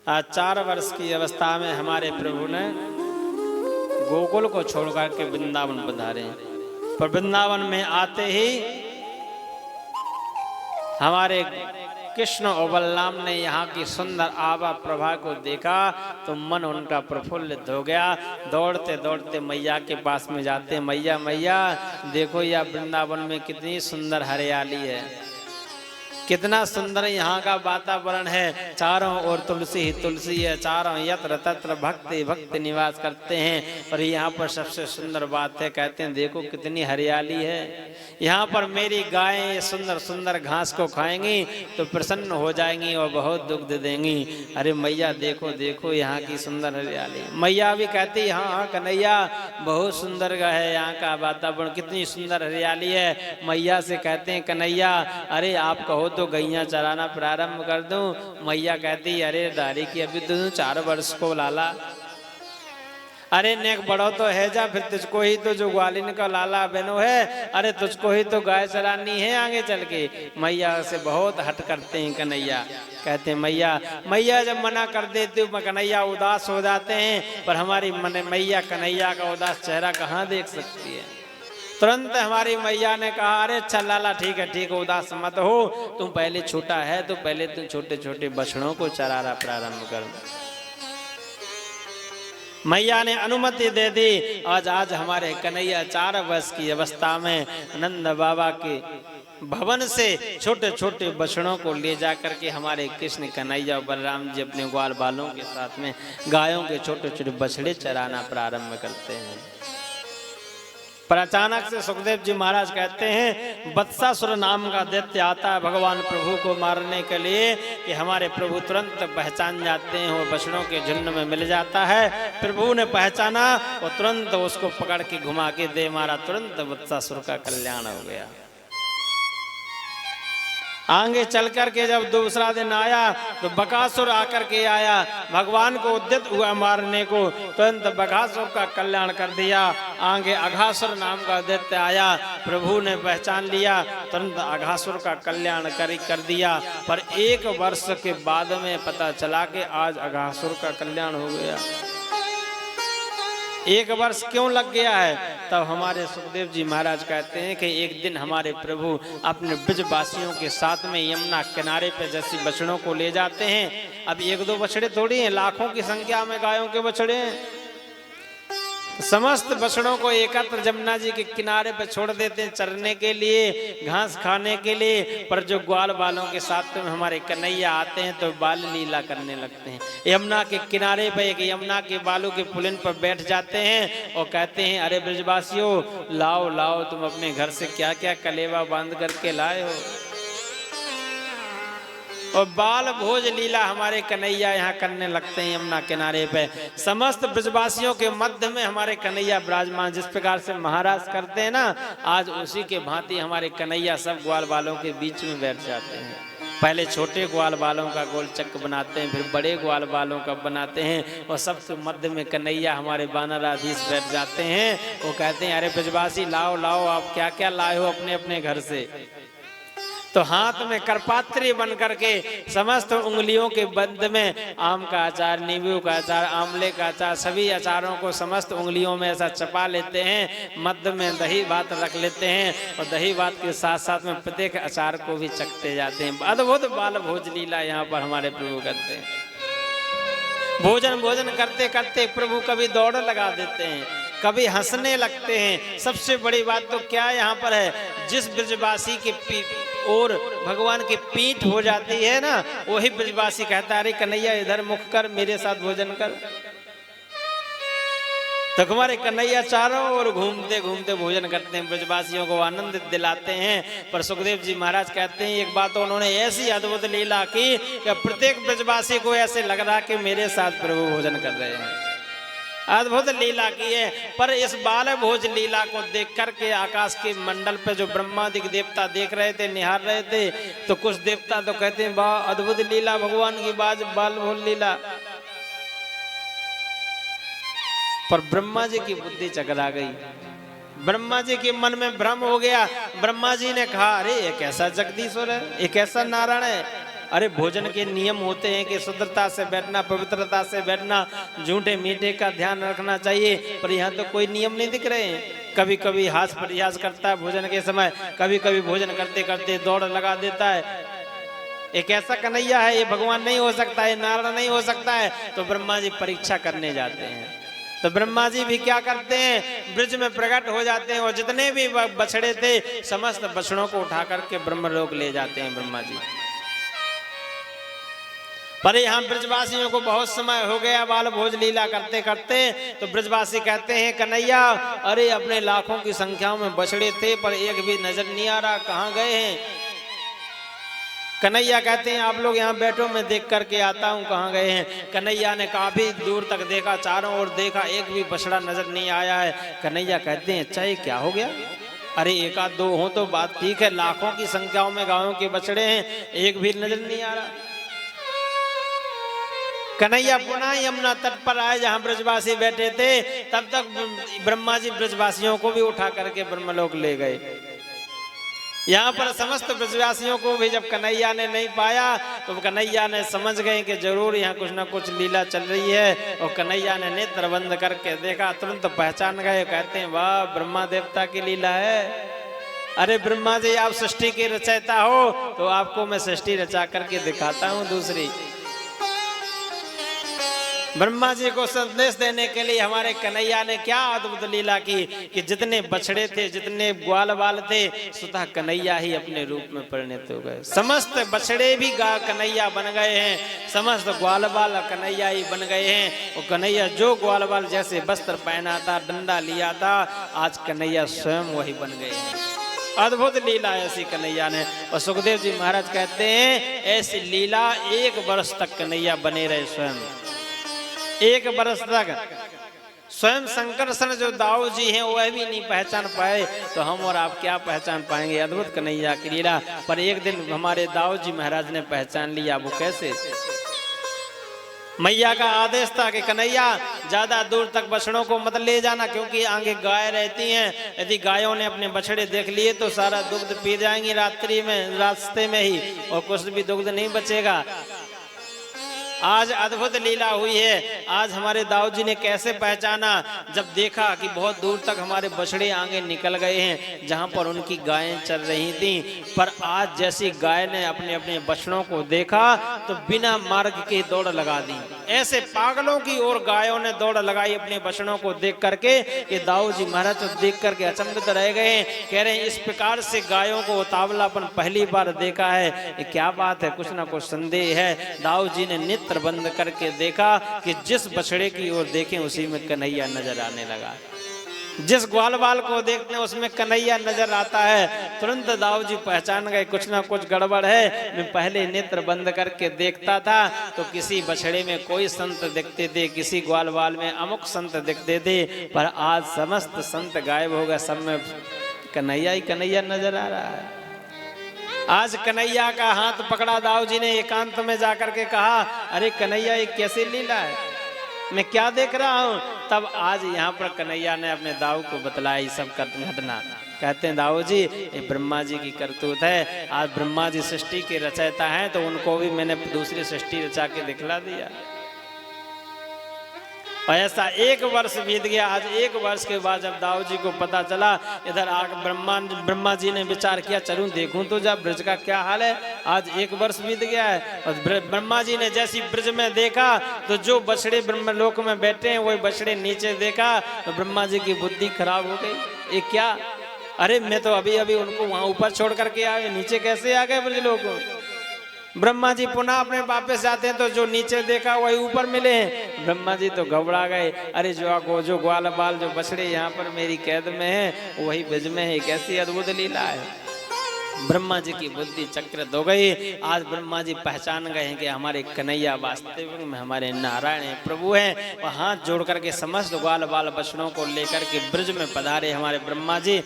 आज 4 वर्ष की अवस्था में हमारे प्रभु ने गोकुल को छोड़कर के वृंदावन पधारे। पर वृंदावन में आते ही हमारे कृष्ण और बलराम ने यहाँ की सुंदर आभा प्रभा को देखा तो मन उनका प्रफुल्लित हो गया। दौड़ते दौड़ते मैया के पास में जाते, मैया मैया देखो यह वृंदावन में कितनी सुंदर हरियाली है, कितना सुंदर यहाँ का वातावरण है, चारों ओर तुलसी ही तुलसी है, चारों यत्र तत्र भक्ति भक्ति निवास करते हैं। और यहाँ पर सबसे सुंदर बात है, कहते हैं देखो कितनी हरियाली है, यहाँ पर मेरी गायें सुंदर सुंदर घास को खाएंगी तो प्रसन्न हो जाएंगी और बहुत दुग्ध देंगी। अरे मैया देखो देखो यहाँ की सुंदर हरियाली। मैया भी कहती हाँ हाँ कन्हैया बहुत सुंदर है यहाँ का वातावरण, कितनी सुंदर हरियाली है। मैया से कहते हैं कन्हैया अरे आप कहो तो गैया चराना प्रारंभ कर दूं। मैया कहती अरे दारी की अभी तो 4 वर्ष को लाला, अरे नेक बड़ो तो है जा, फिर तुझको ही तो जो ग्वालिन का लाला बहनो है, अरे तुझको ही तो गाय चरानी है आगे चल के। मैया से बहुत हट करते हैं कन्हैया। कहते हैं मैया मैया जब मना कर देते हो कन्हैया उदास हो जाते हैं, पर हमारी मैया कन्हैया का उदास चेहरा कहाँ देख सकती है। तुरंत हमारी मैया ने कहा अरे अच्छा लाला ठीक है उदास मत हो, तुम पहले छोटा है तो पहले तुम छोटे छोटे बछड़ों को चराना प्रारंभ कर। मैया ने अनुमति दे दी। आज हमारे कन्हैया 4 वर्ष की अवस्था में नंद बाबा के भवन से छोटे छोटे बछड़ों को ले जाकर के हमारे कृष्ण कन्हैया और बलराम जी अपने ग्वाल बालों के साथ में गायों के छोटे छोटे बछड़े चराना प्रारंभ करते हैं। पर अचानक से सुखदेव जी महाराज कहते हैं वत्सासुर नाम का दैत्य आता है भगवान प्रभु को मारने के लिए, कि हमारे प्रभु तुरंत पहचान जाते हैं, वो बछड़ों के झुंड में मिल जाता है। प्रभु ने पहचाना और तुरंत उसको पकड़ के घुमा के दे मारा, तुरंत वत्सासुर का कल्याण हो गया। आगे चल कर के जब दूसरा दिन आया तो बकासुर आकर के आया, भगवान को उद्यत हुआ मारने को, तुरंत बकासुर का कल्याण कर दिया। आगे अघासुर नाम का दैत्य आया, प्रभु ने पहचान लिया, तुरंत अघासुर का कल्याण कर दिया। पर 1 वर्ष के बाद में पता चला कि आज अघासुर का कल्याण हो गया। 1 वर्ष क्यों लग गया है? तब हमारे सुखदेव जी महाराज कहते हैं कि एक दिन हमारे प्रभु अपने ब्रजवासियों के साथ में यमुना किनारे पे जैसे बछड़ों को ले जाते हैं। अब 1-2 बछड़े थोड़ी हैं, लाखों की संख्या में गायों के बछड़े हैं। समस्त बछड़ों को एकत्र जमुना जी के किनारे पर छोड़ देते हैं चरने के लिए, घास खाने के लिए। पर जो ग्वाल बालों के साथ में हमारे कन्हैया आते हैं तो बाल लीला करने लगते हैं। यमुना के किनारे पर एक यमुना के बालों के पुलिन पर बैठ जाते हैं और कहते हैं अरे ब्रजवासियों लाओ लाओ, तुम अपने घर से क्या क्या कलेवा बांध करके लाए हो। और बाल भोज लीला हमारे कन्हैया यहाँ करने लगते हैं यमुना किनारे पे। समस्त ब्रजवासियों के मध्य में हमारे कन्हैया विराजमान, जिस प्रकार से महाराज करते हैं ना, आज उसी के भांति हमारे कन्हैया सब ग्वाल बालों के बीच में बैठ जाते हैं। पहले छोटे ग्वाल बालों का गोल चक्र बनाते हैं, फिर बड़े ग्वाल बालों का बनाते हैं, और सबसे मध्य में कन्हैया हमारे बानराधीश बैठ जाते हैं। वो कहते हैं अरे ब्रजवासी लाओ लाओ, आप क्या क्या लाए हो अपने अपने घर से। तो हाथ में करपात्री बन करके समस्त उंगलियों के बंद में आम का अचार, नींबू का अचार, आंवले का अचार, सभी अचारों को समस्त उंगलियों में ऐसा चपा लेते हैं। मध्य में दही भात रख लेते हैं और दही भात के साथ साथ में प्रत्येक अचार को भी चखते जाते हैं। अद्भुत बाल भोज लीला यहाँ पर हमारे प्रभु करते हैं। भोजन करते करते प्रभु कभी दौड़ लगा देते हैं, कभी हंसने लगते हैं। सबसे बड़ी बात तो क्या यहाँ पर है, जिस ब्रजवासी के और भगवान की पीठ हो जाती है ना, वही ब्रजवासी कहता है अरे कन्हैया इधर मुख कर, मेरे साथ भोजन कर। तो हमारे कन्हैया चारों ओर घूमते घूमते भोजन करते हैं, ब्रजवासियों को आनंद दिलाते हैं। पर सुखदेव जी महाराज कहते हैं एक बात उन्होंने ऐसी अद्भुत लीला की कि प्रत्येक ब्रजवासी को ऐसे लग रहा कि मेरे साथ प्रभु भोजन कर रहे हैं। अद्भुत लीला की है। पर इस बाल भोज लीला को देख करके आकाश के मंडल पे जो ब्रह्मादि देवता देख रहे थे, निहार रहे थे, तो कुछ देवता तो कहते हैं वाह अद्भुत लीला भगवान की बाल भोज लीला। पर ब्रह्मा जी की बुद्धि चकरा गई, ब्रह्मा जी के मन में भ्रम हो गया। ब्रह्मा जी ने कहा अरे एक ऐसा जगदीश्वर है, एक ऐसा नारायण है, अरे भोजन के नियम होते हैं कि शुद्धता से बैठना, पवित्रता से बैठना, झूठे मीठे का ध्यान रखना चाहिए, पर यहाँ तो कोई नियम नहीं दिख रहे हैं। कभी कभी हास प्रयास करता है भोजन के समय, कभी कभी भोजन करते करते दौड़ लगा देता है। एक ऐसा कन्हैया है, ये भगवान नहीं हो सकता है, नारायण नहीं हो सकता है। तो ब्रह्मा जी परीक्षा करने जाते हैं। तो ब्रह्मा जी भी क्या करते हैं, ब्रज में प्रकट हो जाते हैं और जितने भी बछड़े थे समस्त बछड़ों को उठा करके ब्रह्मलोक ले जाते हैं ब्रह्मा जी। पर यहाँ ब्रजवासियों को बहुत समय हो गया बाल भोज लीला करते करते। तो ब्रजवासी कहते हैं कन्हैया, अरे अपने लाखों की संख्या में बछड़े थे पर एक भी नजर नहीं आ रहा, कहाँ गए हैं। कन्हैया कहते हैं आप लोग यहाँ बैठो, मैं देख करके आता हूँ कहाँ गए हैं। कन्हैया ने काफी दूर तक देखा, चारों ओर देखा, एक भी बछड़ा नजर नहीं आया है। कन्हैया कहते हैं अच्छा ये क्या हो गया, अरे एक आध दो हो तो बात ठीक है, लाखों की संख्याओं में गायों के बछड़े हैं, एक भी नजर नहीं आ रहा। कन्हैया पुनः यमुना तट पर आए जहाँ ब्रजवासी बैठे थे। तब तक ब्रह्मा जी ब्रजवासियों को भी उठा करके ब्रह्मलोक ले गए। यहाँ पर समस्त ब्रजवासियों को भी जब कन्हैया ने नहीं पाया तो कन्हैया ने समझ गए कि जरूर यहाँ कुछ ना कुछ लीला चल रही है। और कन्हैया ने नेत्र बंद करके देखा, तुरंत पहचान गए। कहते हैं वाह, ब्रह्मा देवता की लीला है। अरे ब्रह्मा जी आप सृष्टि के रचयिता हो, तो आपको मैं सृष्टि रचा करके दिखाता हूँ दूसरी। ब्रह्मा जी को संदेश देने के लिए हमारे कन्हैया ने क्या अद्भुत लीला की कि जितने बछड़े थे, जितने ग्वाल बाल थे, स्वतः कन्हैया ही अपने रूप में परिणत हो गए। समस्त बछड़े भी कन्हैया बन गए हैं, समस्त ग्वाल बाल कन्हैया ही बन गए हैं। और कन्हैया जो ग्वाल बाल जैसे वस्त्र पहना था, डंडा लिया था, आज कन्हैया स्वयं वही बन गए हैं। अद्भुत लीला ऐसी कन्हैया ने। और सुखदेव जी महाराज कहते हैं ऐसी लीला 1 वर्ष तक कन्हैया बने रहे स्वयं, 1 वर्ष तक। स्वयं शंकरसन जो दाऊ जी हैं वह भी नहीं पहचान पाए, तो हम और आप क्या पहचान पाएंगे अद्भुत कन्हैया की लीला। पर एक दिन हमारे दाऊ जी महाराज ने पहचान लिया। वो कैसे, मैया का आदेश था कि कन्हैया ज्यादा दूर तक बछड़ों को मत ले जाना, क्योंकि आगे गाय रहती हैं। यदि गायों ने अपने बछड़े देख लिए तो सारा दुग्ध पी जाएंगी रात्रि में, रास्ते में ही, और कुछ भी दुग्ध नहीं बचेगा। आज अद्भुत लीला हुई है। आज हमारे दाऊ जी ने कैसे पहचाना, जब देखा कि बहुत दूर तक हमारे बछड़े आगे निकल गए हैं जहां पर उनकी गायें चल रही थी। पर आज जैसी गाय ने अपने अपने बछड़ों को देखा तो बिना मार्ग के दौड़ लगा दी। ऐसे पागलों की ओर गायों ने दौड़ लगाई अपने बछड़ों को देख करके। ये दाऊ जी महाराज तो देख करके अचंभित रह गए। कह रहे हैं इस प्रकार से गायों को उतावलापन पहली बार देखा है, ये क्या बात है, कुछ ना कुछ संदेह है। दाऊ जी ने नेत्र बंद करके देखा कि जिस बछड़े की ओर देखें उसी में कन्हैया नजर आने लगा। जिस ग्वाल बाल को देखते हैं उसमें कन्हैया नजर आता है। तुरंत दाऊ जी पहचान गए कुछ ना कुछ गड़बड़ है। मैं पहले नेत्र बंद करके देखता था तो किसी बछड़े में कोई संत दिखते थे, किसी ग्वाल बाल में अमुक संत दिखते थे, पर आज समस्त संत गायब हो गए, सब में कन्हैया ही कन्हैया नजर आ रहा है। आज कन्हैया का हाथ पकड़ा दाऊ जी ने, एकांत में जाकर के कहा अरे कन्हैया ये कैसी लीला है, मैं क्या देख रहा हूँ। तब आज यहाँ पर कन्हैया ने अपने दाऊ को बतलाई सब घटना। कहते हैं दाऊ जी ये ब्रह्मा जी की करतूत है। आज ब्रह्मा जी सृष्टि के रचयिता हैं तो उनको भी मैंने दूसरी सृष्टि रचा के दिखला दिया। और ऐसा 1 वर्ष बीत गया। आज 1 वर्ष के बाद जब दाऊ जी को पता चला, इधर आकर ब्रह्मा जी ने विचार किया चलूं देखूं तो जब ब्रज का क्या हाल है। आज 1 वर्ष बीत गया है और ब्रह्मा जी ने जैसी ब्रज में देखा तो जो बछड़े ब्रह्मलोक में बैठे हैं वही बछड़े नीचे देखा तो ब्रह्मा जी की बुद्धि खराब हो गई। ये क्या, अरे मैं तो अभी अभी उनको वहां ऊपर छोड़ करके आए, नीचे कैसे आ गए ब्रजलोक को। ब्रह्मा जी पुनः अपने वापस जाते हैं तो जो नीचे देखा वही ऊपर मिले हैं। ब्रह्मा जी तो घबरा गए, अरे जो ग्वाल बाल जो बछड़े यहाँ पर मेरी कैद में है वही ब्रज में है, कैसी अद्भुत लीला है। ब्रह्मा जी की बुद्धि चक्रित हो गई। आज ब्रह्मा जी पहचान गए हैं कि हमारे कन्हैया वास्तविक में हमारे नारायण है, प्रभु हैं। और हाथ जोड़ करके समस्त ग्वाल बाल बछड़ों को लेकर के ब्रज में पधारे हमारे ब्रह्मा जी।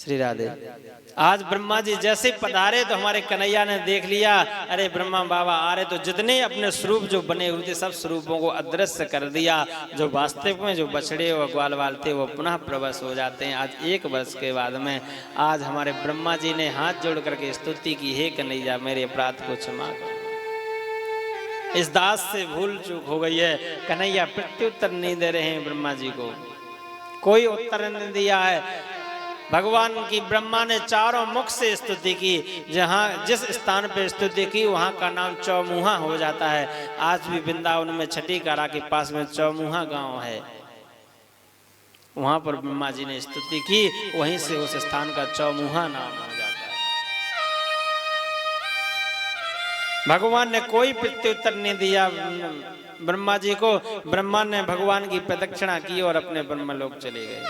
श्री राधे। आज ब्रह्मा जी जैसे पधारे तो हमारे कन्हैया ने देख लिया, अरे ब्रह्मा बाबा आ रहे, तो जितने अपने स्वरूप जो बने हुए थे सब स्वरूपों को अदृश्य कर दिया। जो वास्तविक में जो बछड़े व ग्वाल वाल थे वो पुनः प्रवश हो जाते हैं। आज 1 वर्ष के बाद में आज हमारे ब्रह्मा जी ने हाथ जोड़ करके स्तुति की, हे कन्हैया मेरे अपराध को क्षमा कर, इस दास से भूल चूक हो गई है। कन्हैया प्रत्युत्तर नहीं दे रहे हैं ब्रह्मा जी को, कोई उत्तर नहीं दिया है। भगवान की ब्रह्मा ने चारों मुख से स्तुति की, जहां जिस स्थान पे स्तुति की वहां का नाम चौमुहा हो जाता है। आज भी वृंदावन में छठी कारा के पास में चौमुहा गांव है, वहां पर ब्रह्मा जी ने स्तुति की, वहीं से उस स्थान का चौमुहा नाम हो जाता है। भगवान ने कोई प्रत्युत्तर नहीं दिया ब्रह्मा जी को। ब्रह्मा ने भगवान की प्रदक्षिणा की और अपने ब्रह्मलोक चले गए।